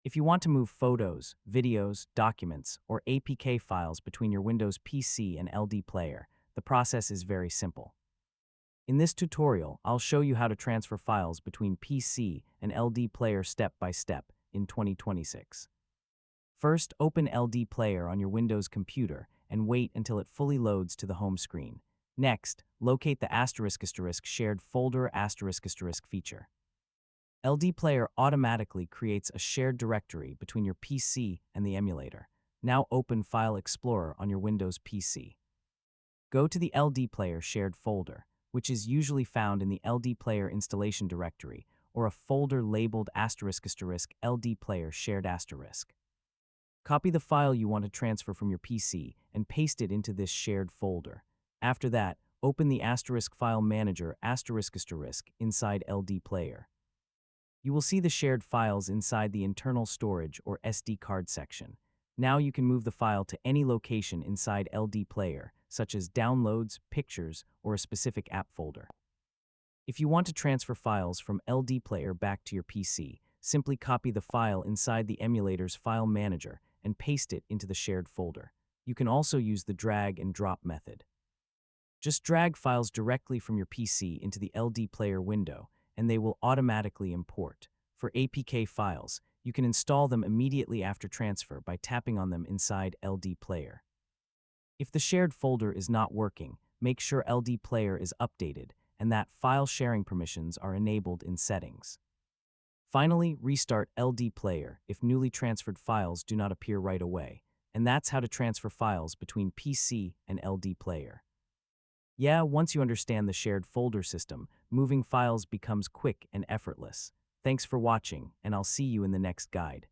If you want to move photos, videos, documents, or APK files between your Windows PC and LDPlayer, the process is very simple. In this tutorial, I'll show you how to transfer files between PC and LDPlayer step by step in 2026. First, open LDPlayer on your Windows computer and wait until it fully loads to the home screen. Next, locate the *** shared folder ** feature. LDPlayer automatically creates a shared directory between your PC and the emulator. Now open File Explorer on your Windows PC. Go to the LDPlayer shared folder, which is usually found in the LDPlayer installation directory or a folder labeled ** LDPlayer shared **. Copy the file you want to transfer from your PC and paste it into this shared folder. After that, open the * file manager ** inside LDPlayer. You will see the shared files inside the internal storage or SD card section. Now you can move the file to any location inside LDPlayer, such as downloads, pictures, or a specific app folder. If you want to transfer files from LDPlayer back to your PC, simply copy the file inside the emulator's file manager and paste it into the shared folder. You can also use the drag and drop method. Just drag files directly from your PC into the LDPlayer window, and they will automatically import. For APK files, you can install them immediately after transfer by tapping on them inside LDPlayer. If the shared folder is not working, make sure LDPlayer is updated and that file sharing permissions are enabled in settings. Finally, restart LDPlayer if newly transferred files do not appear right away, and that's how to transfer files between PC and LDPlayer. Yeah, once you understand the shared folder system, moving files becomes quick and effortless. Thanks for watching, and I'll see you in the next guide.